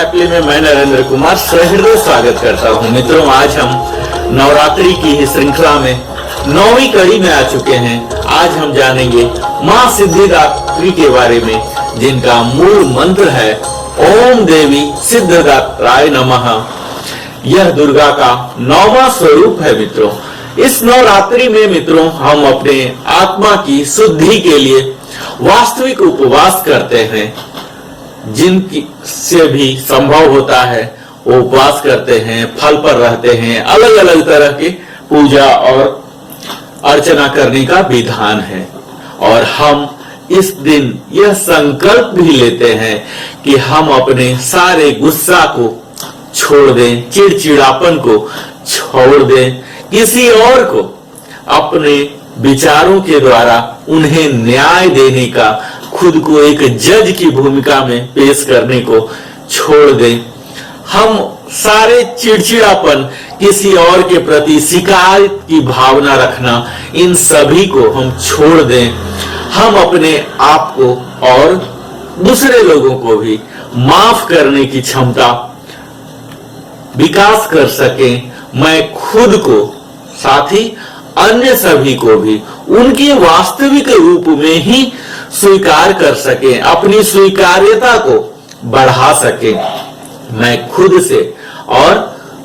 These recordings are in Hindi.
हैप्पीली में मैं नरेंद्र कुमार सहृदय स्वागत करता हूं। मित्रों, आज हम नवरात्रि की ही श्रृंखला में 9वीं कड़ी में आ चुके हैं। आज हम जानेंगे मां सिद्धिदात्री के बारे में, जिनका मूल मंत्र है ओम देवी सिद्धिदात्राय नमः। यह दुर्गा का 9वां स्वरूप है। मित्रों, इस नवरात्रि में मित्रों हम अपने आत्मा की शुद्धि के लिए वास्तविक उपवास करते हैं। जिनकी से भी संभव होता है वो उपवास करते हैं, फल पर रहते हैं, अलग अलग तरह के पूजा और अर्चना करने का विधान है। और हम इस दिन यह संकल्प भी लेते हैं कि हम अपने सारे गुस्सा को छोड़ दें, चिड़चिड़ापन को छोड़ दें, किसी और को अपने विचारों के द्वारा उन्हें न्याय देने का, खुद को एक जज की भूमिका में पेश करने को छोड़ दें। हम सारे चिड़चिड़ापन, किसी और के प्रति शिकायत की भावना रखना, इन सभी को हम छोड़ दें। हम अपने आप को और दूसरे लोगों को भी माफ करने की क्षमता विकास कर सकें। मैं खुद को, साथ ही अन्य सभी को भी उनके वास्तविक रूप में ही स्वीकार कर सकें, अपनी स्वीकार्यता को बढ़ा सकें। मैं खुद से और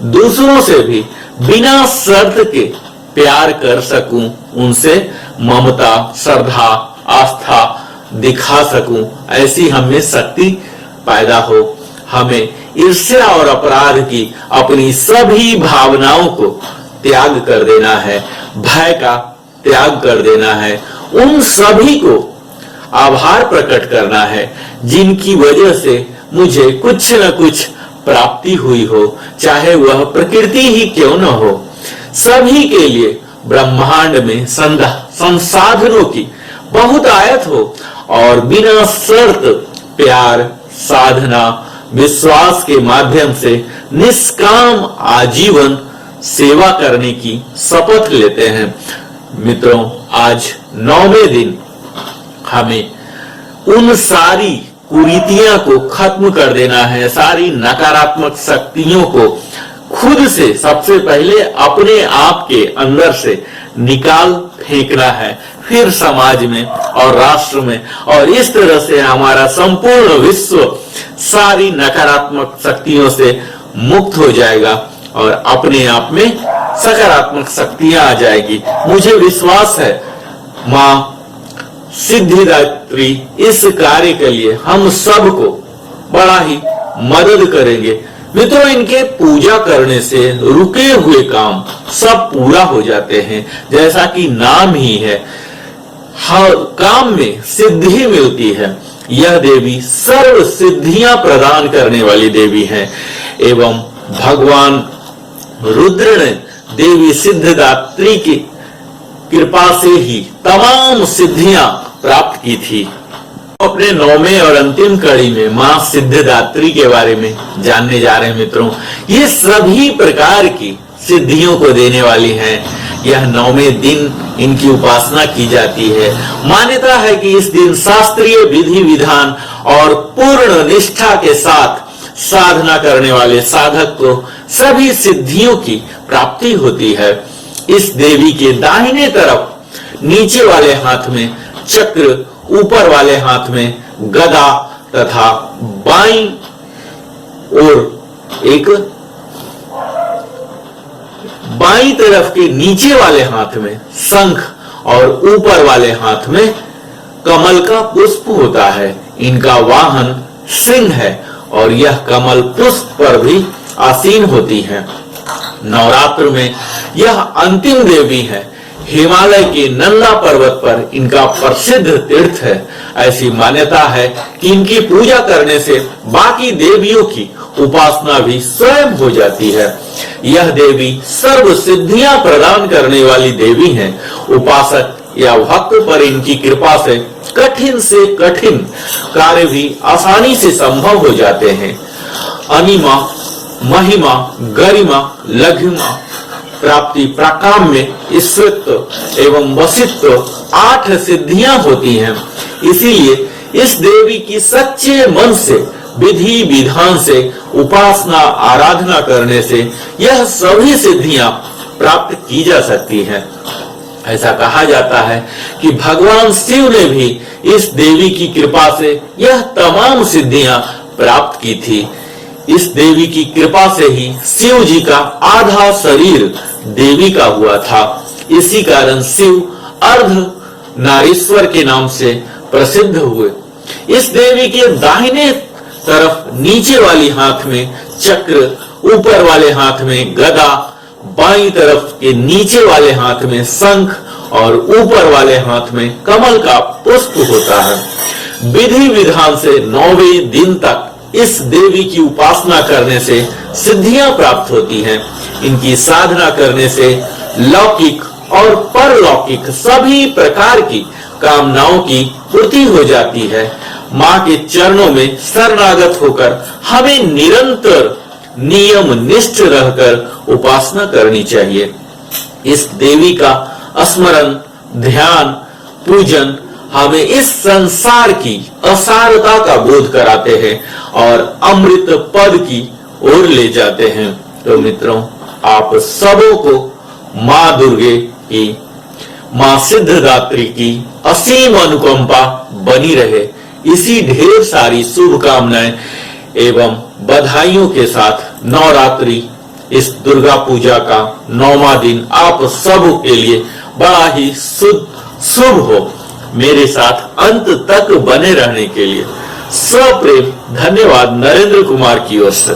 दूसरों से भी बिना शर्त के प्यार कर सकूं, उनसे ममता, श्रद्धा, आस्था दिखा सकूं। ऐसी हमें शक्ति पैदा हो। हमें ईर्ष्या और अपराध की अपनी सभी भावनाओं को त्याग कर देना है, भय का त्याग कर देना है। उन सभी को आभार प्रकट करना है जिनकी वजह से मुझे कुछ न कुछ प्राप्ति हुई हो, चाहे वह प्रकृति ही क्यों न हो। सभी के लिए ब्रह्मांड में संसाधनों की बहुत आयत हो और बिना शर्त प्यार, साधना, विश्वास के माध्यम से निष्काम आजीवन सेवा करने की शपथ लेते हैं। मित्रों, आज 9वें दिन हमें उन सारी कुरीतियां को खत्म कर देना है, सारी नकारात्मक शक्तियों को खुद से सबसे पहले अपने आप के अंदर से निकाल फेंकना है, फिर समाज में और राष्ट्र में, और इस तरह से हमारा संपूर्ण विश्व सारी नकारात्मक शक्तियों से मुक्त हो जाएगा और अपने आप में सकारात्मक शक्तियां आ जाएगी। मुझे विश्वास है मां सिद्धिदात्री इस कार्य के लिए हम सबको बड़ा ही मदद करेंगे। मित्रों, इनके पूजा करने से रुके हुए काम सब पूरा हो जाते हैं। जैसा कि नाम ही है, हर काम में सिद्धि मिलती है। यह देवी सर्व सिद्धियां प्रदान करने वाली देवी है एवं भगवान रुद्र ने देवी सिद्धिदात्री की कृपा से ही तमाम सिद्धियां प्राप्त की थी। अपने 9वें और अंतिम कड़ी में मां सिद्धिदात्री के बारे में जानने जा रहे हैं। मित्रों, ये सभी प्रकार की सिद्धियों को देने वाली हैं। यह 9वें दिन इनकी उपासना की जाती है। मान्यता है कि इस दिन शास्त्रीय विधि विधान और पूर्ण निष्ठा के साथ साधना करने वाले साधक को सभी सिद्धियों की प्राप्ति होती है। इस देवी के दाहिने तरफ नीचे वाले हाथ में चक्र, ऊपर वाले हाथ में गदा तथा बाईं ओर एक, बाईं तरफ के नीचे वाले हाथ में शंख और ऊपर वाले हाथ में कमल का पुष्प होता है। इनका वाहन सिंह है और यह कमल पुष्प पर भी आसीन होती है। नवरात्र में यह अंतिम देवी है। हिमालय के नंदा पर्वत पर इनका प्रसिद्ध तीर्थ है। ऐसी मान्यता है कि इनकी पूजा करने से बाकी देवियों की उपासना भी स्वयं हो जाती है। यह देवी सर्व सिद्धियां प्रदान करने वाली देवी है। उपासक या भक्त पर इनकी कृपा से कठिन कार्य भी आसानी से संभव हो जाते हैं। अनिमा, महिमा, गरिमा, लघिमा प्राप्ति, प्राकाम्य, ईश्वरत्व एवं वसित्व 8 सिद्धियां होती हैं। इसीलिए इस देवी की सच्चे मन से विधि विधान से उपासना आराधना करने से यह सभी सिद्धियां प्राप्त की जा सकती हैं। ऐसा कहा जाता है कि भगवान शिव ने भी इस देवी की कृपा से यह तमाम सिद्धियां प्राप्त की थी। इस देवी की कृपा से ही शिव जी का आधा शरीर देवी का हुआ था। इसी कारण शिव अर्ध नारीश्वर के नाम से प्रसिद्ध हुए। इस देवी के दाहिने तरफ नीचे वाली हाथ में चक्र, ऊपर वाले हाथ में गदा, बाईं तरफ के नीचे वाले हाथ में शंख और ऊपर वाले हाथ में कमल का पुष्प होता है। विधि विधान से 9वें दिन तक इस देवी की उपासना करने से सिद्धियां प्राप्त होती हैं। इनकी साधना करने से लौकिक और परलौकिक सभी प्रकार की कामनाओं की पूर्ति हो जाती है। माँ के चरणों में शरणागत होकर हमें निरंतर नियम निष्ठ रहकर उपासना करनी चाहिए। इस देवी का स्मरण, ध्यान, पूजन हमें इस संसार की असारता का बोध कराते हैं और अमृत पद की ओर ले जाते हैं। तो मित्रों, आप सबों को माँ दुर्गे की, माँ सिद्धदात्री की असीम अनुकंपा बनी रहे, इसी ढेर सारी शुभकामनाएं एवं बधाइयों के साथ नवरात्रि, इस दुर्गा पूजा का 9वां दिन आप सब के लिए बड़ा ही शुभ हो। मेरे साथ अंत तक बने रहने के लिए सप्रेम धन्यवाद नरेंद्र कुमार की ओर से।